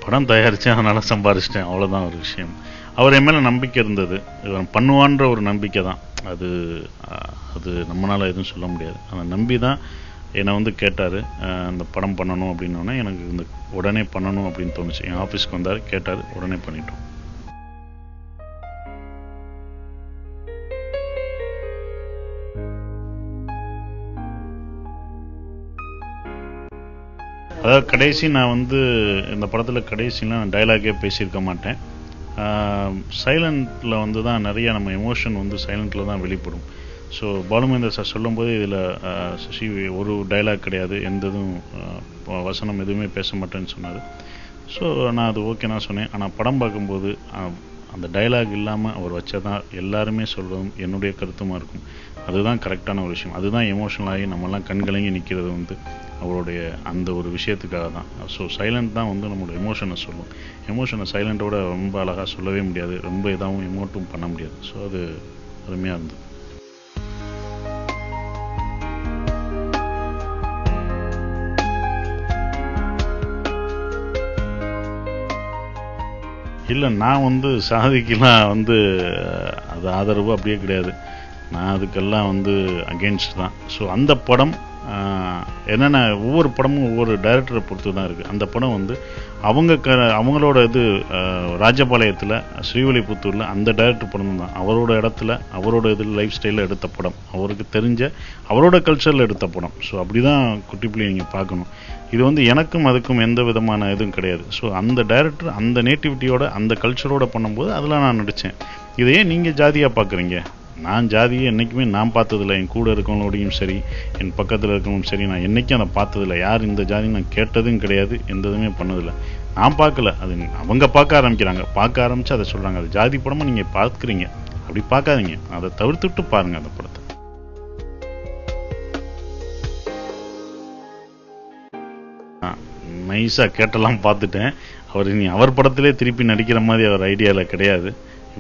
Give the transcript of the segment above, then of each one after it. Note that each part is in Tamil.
படம் தயாரித்தேன், அதனால் சம்பாரிச்சிட்டேன், அவ்வளோதான் ஒரு விஷயம். அவர் என் மேலே நம்பிக்கை இருந்தது, இவன் பண்ணுவான்ற ஒரு நம்பிக்கை தான் அது. அது நம்மளால் எதுவும் சொல்ல முடியாது. அதை நம்பி தான் என்னை வந்து கேட்டார், அந்த படம் பண்ணணும் அப்படின்னோடனே எனக்கு இந்த உடனே பண்ணணும் அப்படின்னு தோணுச்சு. என் ஆஃபீஸ்க்கு வந்தார், கேட்டார், உடனே பண்ணிட்டோம். அதாவது கடைசி நான் வந்து இந்த படத்தில் கடைசியில் நான் டைலாகே பேசியிருக்க மாட்டேன். சைலண்டில் வந்து தான் நிறைய நம்ம எமோஷன் வந்து சைலண்டில் தான் வெளிப்படும். ஸோ பாலுமகேந்திர சார் சொல்லும்போது இதில் சசி ஒரு டைலாக் கிடையாது, எந்த இதுவும் வசனம் எதுவுமே பேச மாட்டேன்னு சொன்னார். ஸோ நான் அது ஓகே நான் சொன்னேன். ஆனால் படம் பார்க்கும்போது அந்த டைலாக் இல்லாமல் அவர் வச்சதான் எல்லாருமே சொல்கிறதும் என்னுடைய கருத்துமாக இருக்கும். அதுதான் கரெக்டான ஒரு விஷயம். அதுதான் எமோஷனல் ஆகி நம்மலாம் கண்கலங்கி நிற்கிறது வந்து அவருடைய அந்த ஒரு விஷயத்துக்காக தான். ஸோ சைலண்ட் தான் வந்து நம்மளோட எமோஷனை சொல்லும். எமோஷனை சைலண்ட்டோட ரொம்ப அழகாக சொல்லவே முடியாது, ரொம்ப இதாகவும் எமோட்டும் பண்ண முடியாது. ஸோ அது அருமையாக இருந்தது. இல்லை, நான் வந்து சாதிக்கெலாம் வந்து அது ஆதரவு அப்படியே கிடையாது. நான் அதுக்கெல்லாம் வந்து அகெயின்ஸ்ட் தான். ஸோ அந்த படம் என்னென்ன ஒவ்வொரு படமும் ஒவ்வொரு டைரக்டரை பொறுத்து தான் இருக்குது. அந்த படம் வந்து அவங்களோட இது ராஜபாளையத்தில் ஸ்ரீவில்லிபுத்தூரில் அந்த டைரக்டர் படம் தான் அவரோட இடத்துல அவரோட இதில் லைஃப் ஸ்டைலில் எடுத்த படம், அவருக்கு தெரிஞ்ச அவரோட கல்ச்சரில் எடுத்த படம். ஸோ அப்படி தான் குட்டிப்புள்ளி நீங்கள் பார்க்கணும். இது வந்து எனக்கும் அதுக்கும் எந்த விதமான இதுவும் கிடையாது. ஸோ அந்த டைரக்டர் அந்த நேட்டிவிட்டியோட அந்த கல்ச்சரோட பண்ணும்போது அதில் நான் நடித்தேன். இதையே நீங்கள் ஜாதியாக பார்க்குறீங்க. நான் ஜாதியை என்றைக்குமே நான் பார்த்ததில்லை. என் கூட இருக்கவங்களோடையும் சரி, என் பக்கத்தில் இருக்கவங்களும் சரி, நான் என்றைக்கும் அதை பார்த்ததில்லை. யார் இந்த ஜாதி நான் கேட்டதும் கிடையாது, எந்த இதுவுமே பண்ணதில்லை. நான் பார்க்கல, அது அவங்க பார்க்க ஆரம்பிக்கிறாங்க. பார்க்க ஆரம்பித்து அதை சொல்கிறாங்க. அது ஜாதி படமாக நீங்கள் பார்க்குறீங்க, அப்படி பார்க்காதீங்க, அதை தவிர்த்துட்டு பாருங்கள் அந்த படத்தை. நைஸாக கேட்டெல்லாம் பார்த்துட்டேன். அவர் இனி அவர் படத்திலே திருப்பி நடிக்கிற மாதிரி அவர் ஐடியாவில் கிடையாது.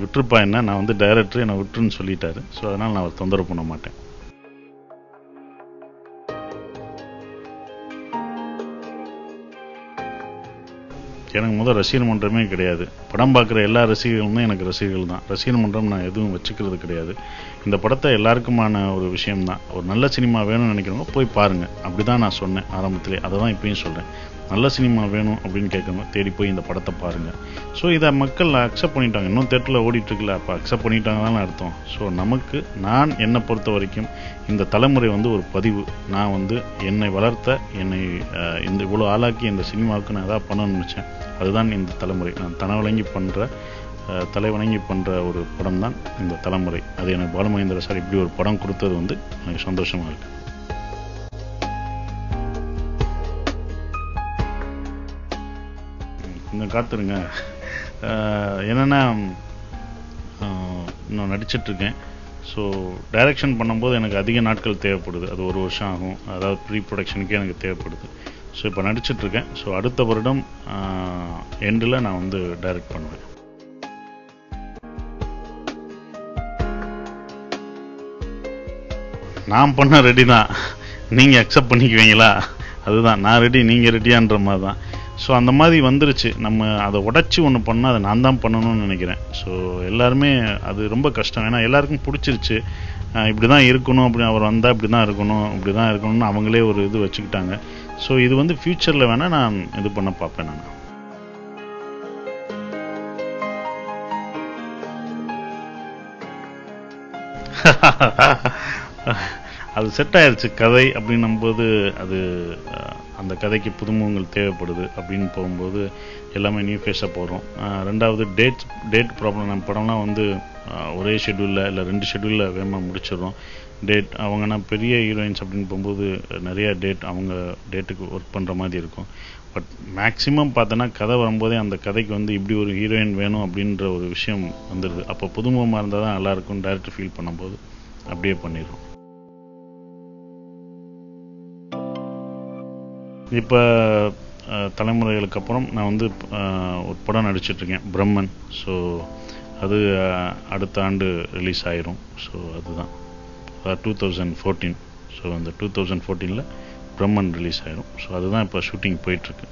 விட்டுருப்பா, என்ன நான் வந்து டைரக்டர் என்னை விட்டுருன்னு சொல்லிட்டாரு. ஸோ அதனால் நான் அவர் தொந்தரவு பண்ண மாட்டேன். எனக்கு முதல் ரசிகர் மன்றமே கிடையாது. படம் பார்க்குற எல்லா ரசிகர்களுமே எனக்கு ரசிகர்கள் தான். ரசிகர் மன்றம் நான் எதுவும் வச்சுக்கிறது கிடையாது. இந்த படத்தை எல்லாருக்குமான ஒரு விஷயம்தான். ஒரு நல்ல சினிமா வேணும்னு நினைக்கிறவங்க போய் பாருங்கள், அப்படி தான் நான் சொன்னேன் ஆரம்பத்திலே. அதை தான் இப்பயும் சொல்கிறேன். நல்ல சினிமா வேணும் அப்படின்னு கேட்குறவங்க தேடி போய் இந்த படத்தை பாருங்கள். ஸோ இதை மக்கள் அக்செப்ட் பண்ணிட்டாங்க. இன்னும் தேட்டரில் ஓடிட்டுருக்குல்ல, அப்போ அக்செப்ட் பண்ணிட்டாங்கன்னு அர்த்தம். ஸோ நமக்கு என்னை பொறுத்த வரைக்கும் இந்த தலைமுறை வந்து ஒரு பதிவு. நான் வந்து என்னை வளர்த்த, என்னை இந்த இவ்வளோ ஆளாக்கி இந்த சினிமாவுக்கு நான் எதாவது பண்ணணும்னு நினச்சேன். அதுதான் இந்த தலைமுறை. நான் தலைவணங்கி பண்ணுற ஒரு படம் தான் இந்த தலைமுறை. அது எனக்கு பாலுமகேந்திர சார் இப்படி ஒரு படம் கொடுத்தது வந்து எனக்கு சந்தோஷமாக இருக்குது. இன்னும் காத்துருங்க. என்னென்னா நான் நடிச்சிட்ருக்கேன். ஸோ டைரக்ஷன் பண்ணும்போது எனக்கு அதிக நாட்கள் தேவைப்படுது. அது ஒரு வருஷம் ஆகும். அதாவது ப்ரீ ப்ரொடக்ஷனுக்கே எனக்கு தேவைப்படுது. ஸோ இப்போ நடிச்சிட்ருக்கேன். ஸோ அடுத்த வருடம் எண்டில் நான் வந்து டைரக்ட் பண்ணுவேன். நான் பண்ண ரெடி தான், நீங்கள் அக்செப்ட் பண்ணிக்குவீங்களா? அதுதான், நான் ரெடி, நீங்கள் ரெடியான்ற மாதிரி தான். ஸோ அந்த மாதிரி வந்துருச்சு. நம்ம அதை உடச்சி ஒன்று பண்ணால் அதை நான் தான் பண்ணணும்னு நினைக்கிறேன். ஸோ எல்லாருமே அது ரொம்ப கஷ்டம். ஏன்னா எல்லாருக்கும் பிடிச்சிருச்சு, இப்படி தான் இருக்கணும், அப்படி அவர் வந்தால் இப்படி தான் இருக்கணும், இப்படி தான் இருக்கணும்னு அவங்களே ஒரு இது வச்சுக்கிட்டாங்க. ஸோ இது வந்து ஃப்யூச்சரில் வேணால் நான் இது பண்ண பார்ப்பேன். நான் அது செட் ஆயிடுச்சு கதை அப்படின்னும்போது. அது அந்த கதைக்கு புதுமுகங்கள் தேவைப்படுது அப்படின்னு போகும்போது எல்லாமே நியூ ஃபேஸாக போகிறோம். ரெண்டாவது டேட் ப்ராப்ளம். நம்ம படம்லாம் வந்து ஒரே ஷெட்யூலில் இல்லை 2 ஷெட்யூலில் வேகமாக முடிச்சிடுறோம். அவங்கன்னா பெரிய ஹீரோயின்ஸ் அப்படின்னு போகும்போது நிறையா அவங்க டேட்டுக்கு ஒர்க் பண்ணுற மாதிரி இருக்கும். பட் மேக்ஸிமம் பார்த்தோன்னா கதை வரும்போதே அந்த கதைக்கு வந்து இப்படி ஒரு ஹீரோயின் வேணும் அப்படின்ற ஒரு விஷயம் வந்துடுது. அப்போ புதுமுகமாக இருந்தால் தான் நல்லாயிருக்கும் டைரக்டர் ஃபீல் பண்ணும்போது அப்படியே பண்ணிடுறோம். இப்போ தலைமுறைகளுக்கு அப்புறம் நான் வந்து ஒரு படம் நடிச்சிட்ருக்கேன், பிரம்மன். ஸோ அது அடுத்த ஆண்டு ரிலீஸ் ஆயிரும். ஸோ அதுதான் 2014. ஸோ அந்த 2014 பிரம்மன் ரிலீஸ் ஆயிரும். ஸோ அதுதான் இப்போ ஷூட்டிங் போயிட்டுருக்கு.